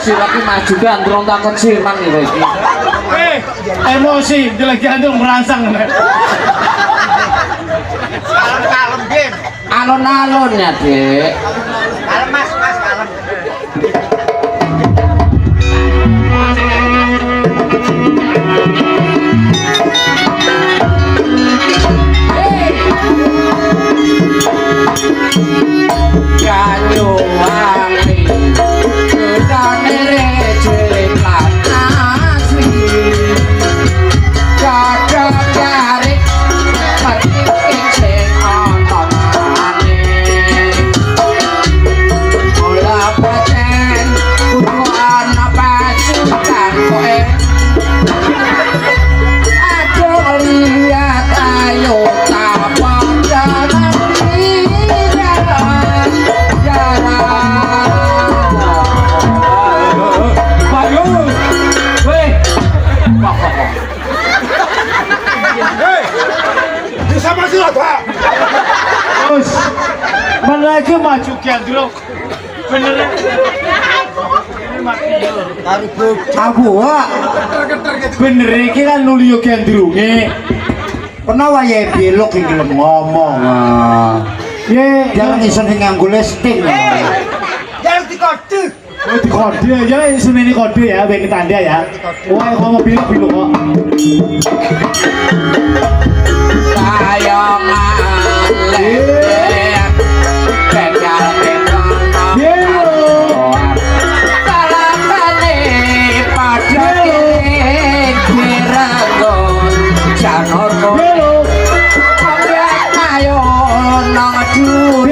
Silaki maju kan terong tak kecil man gitu iki. Emosi jelek jantung merangsang. Kalem game. Alon-alon ya, Dek. Kalem Mas, kalem. Kanyo wangi kedane rejele asli kadang tarik pati sing ontone ola paten kudu ana pasukan koe aduh lihat ayo tapang jalan Bisa masuk apa? Terus, mana lagi maju kian dulu? Bener. Ini mati dulu. Aku wak. Bener iki kan nulio kian dulu. Pernah wae belok iki ngomong. Ye, Jangan iso nganggo listing. Jangan dikode. oh, di kode aja, semeni kode ya, biar kita anda ya. Wah, kalau mau bilok kok. sayang alek bekal kalambane padha kiranggon janono ayo nang dhuwur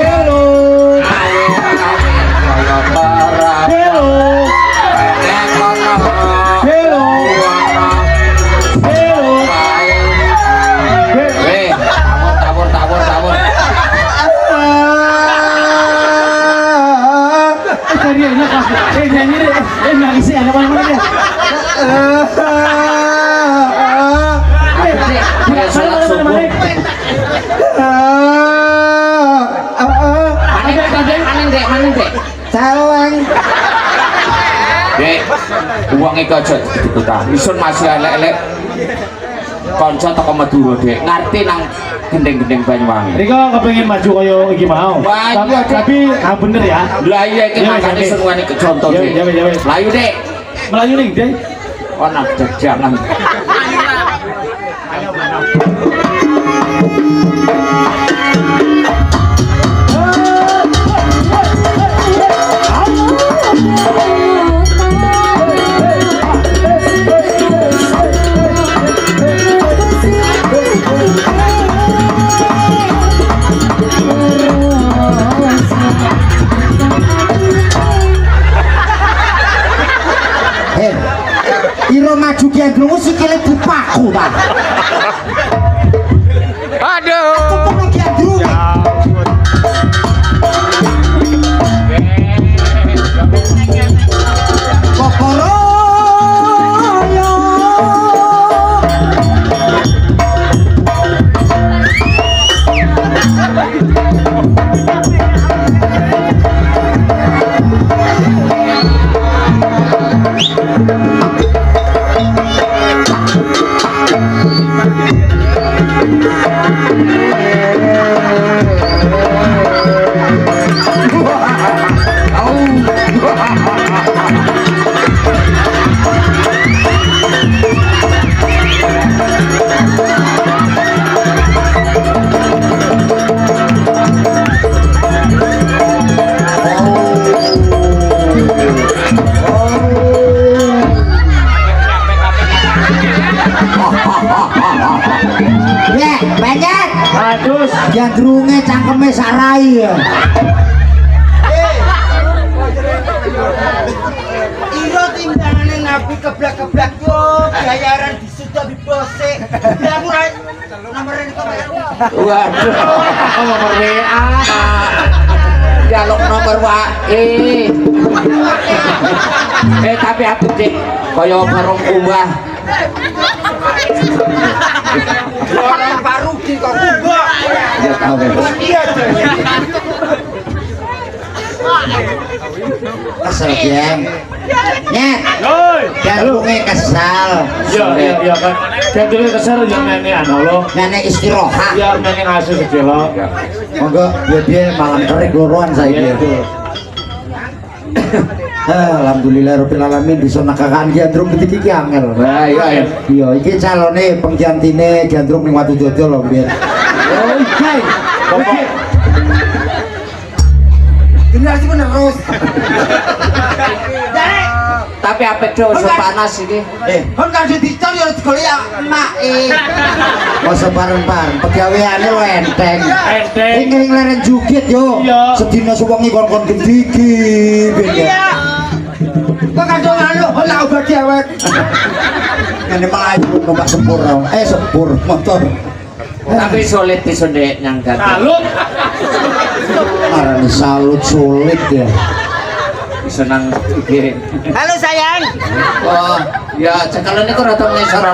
Maning dek. Cawang. Dek, uang iki aja dibuka. Isun masih elek-elek. Kanca teko Madura, Dek. Ngerti nang gendeng-gendeng Banyuwangi. Riko kepengin maju kaya iki mau. Wah, Tapi iya, Dek. tapi bener ya. Lah iya iki Ya, makane ya, semuanya ke contoh, Ya, Dek. ya, ya, ya. Layu, Dek. Melayu nih, Dek. Ana jajanan. Iro maju gendrung sikile dipaku ta. Aduh. Kepeng gendrung. Kokoroyo. Ya, banyak. Aduh. Gendrunge cangkeme sarai ya. Iro timbangane nabi keblak-keblak yo, bayaran disuda di bose. Ya mulai nomor ini kok. Waduh. Nomor WA. Dialog nomor WA. Tapi aku Dik, kaya barong kumbah. Orang baru di kok kumbah. Ya tahu kan. Iya. Kesel geng. Nyet, Yoi. gendrunge kesal. Iya kan. Gendrunge kesel yo nene ana lo. Nenek istirahat. Ya nene ngasuh sedelo. Monggo dia malam kering loroan Iya saya. itu. Alhamdulillah rabbil alamin bisa nakakan gendrung detik iki angel. Nah, iya. Iya, iki calone pengjantine gendrung ning Watu Jojo lho, Mbir. Oh, iki. Oke. Generasi penerus. Tapi apik do panas iki. Hon kan dicor yo digolek emak Masa bareng-bareng pegaweane lo enteng. Enteng. Ing leren jugit yo. Iya. Sedina suwengi kon-kon gendiki. Iya. Kok kadang anu hon tak obat dewek. Ngene malah ibu numpak sepur. Sepur motor. Tapi sulit disondek nyang dadi. Salut. Marane salut sulit ya. Senang iki. Halo sayang. Oh, ya cekelane kok rada ngisor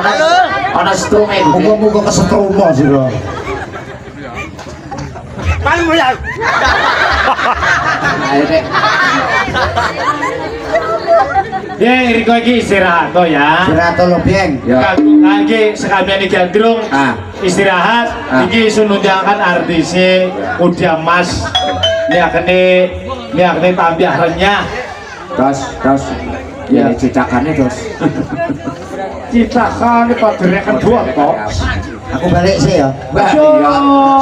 ana strume. Muga-muga kesetrumo sira. Paling mulai. Ayo Dek. Ya, Riko iki istirahat to ya. Istirahat lo, Beng. Ya. Iki sekalian gendrung Ah. istirahat. Ah. Iki sununjangan artis Udah Mas. Ini akan tambah renyah. Terus. Ya citakannya terus. Citakan padereken dua kok. Aku balik sih ya. Wah, iya.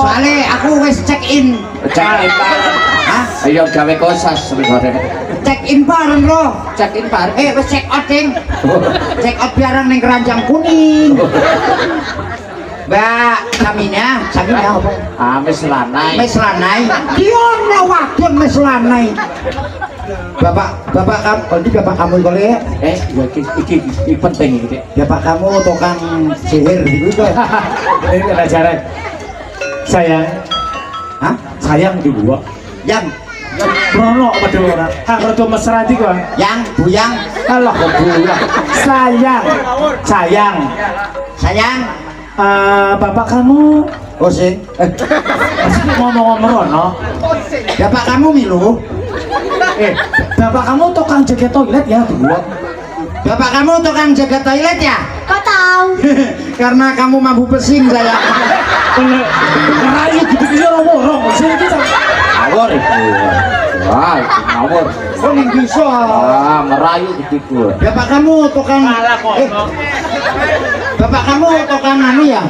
Soalnya aku wis check in. Check-in bareng. Hah? Ayo gawe kosas sebenarnya. Check in bareng lo. Check-in bareng. Wis check out ding. Check out bareng ning keranjang kuning. Mbak, Samina apa? Wis lanai. Mes lanai. Diono wadon mes lanai. Bapak kamu, ini bapak kamu kali ya? Ya iki penting iki, Dek. Bapak kamu tukang sihir gitu kan? Ini pelajaran. Sayang, Hah? sayang di gua. Yang, Brono apa dulu orang? Kalau tuh mesra di gua. yang, buyang, Allah kebulang. Sayang. sayang. Bapak kamu Oh sing. Masih ngomong merono. Bapak kamu milu. Bapak kamu tukang jaga toilet ya dulu. Bapak kamu tukang jaga toilet ya? Kok tahu? Karena kamu mampu pesing saya. Ngerayu gitu-gitu orang-orang. Sini kita. Ngawur itu. Wah, itu ngawur. Kok ning bisa? Ah, merayu gitu. Bapak kamu tukang Bapak kamu tukang anu ya?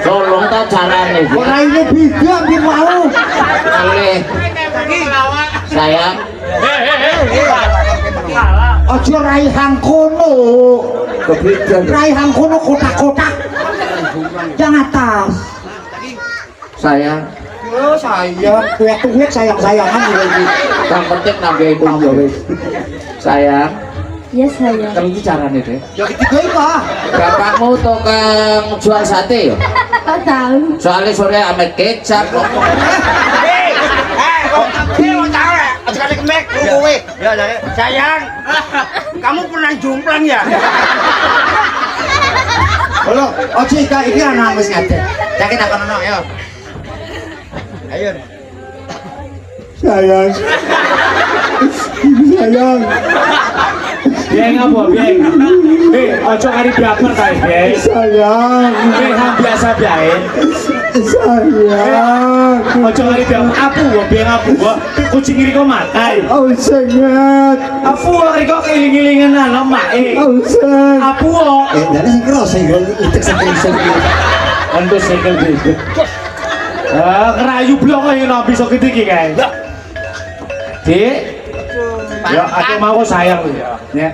Tolong ta carane. Kok raine beda piye mau? Kali. Sayang, Aja rai hang kono. kebidan. Rai hang kono kotak-kotak. Yang atas. Sayang, Oh sayang, tuwek-tuwek sayang-sayangan iki. yang penting nambah itu ya wis. Sayang, Ya saya. kan iki carane deh. Ya ketiga iku. Bapakmu tukang jual sate ya? Kok tahu? Soalnya sore amet kecap. Sayang, kamu pernah jomplang ya? Halo, ojo iki ana wis ngadeg. Cake tak kono yo. Ayo. Sayang. Sayang. Bieng apa, bieng? Ojo kari baper kae, bieng. Sayang. Hang biasa biae. Sayang. Ojo kari baper. Apu kok, bieng apu kok. Kucing iri kok matai. Oh sangat. Apu kok iri kok iling-ilingan ana mae. Oh sang. Apu kok. Dari sing keros sing itek sing Ando segel gitu. Kerayu blok kok yang bisa gitu kae. Dik. Ya, aku mau sayang ya.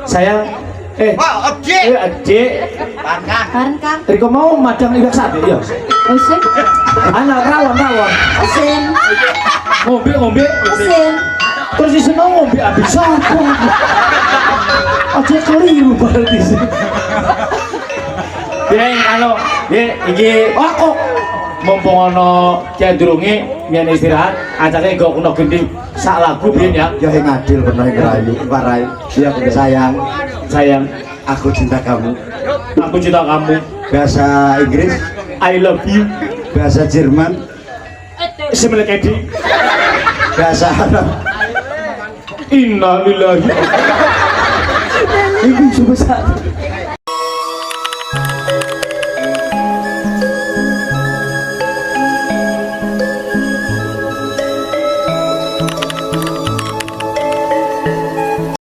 Sayang. Wah, objek. Adik. Karen Kang. Riko mau madang iwak sate ya. Usin. Anak rawon. Usin. Ngombe. Usin. Terus isin mau ngombe abis apa? Aja keliru berarti sih. Biar kalau iki aku mumpung ana cenderunge yen istirahat acake go kuno gending sak lagu biyen ya. Ya yang adil pernah ngerayu, warai. Ya sayang, aku cinta kamu. Aku cinta kamu. Bahasa Inggris, I love you. bahasa Jerman, Semelekedi. bahasa Arab. Innalillahi. Ini coba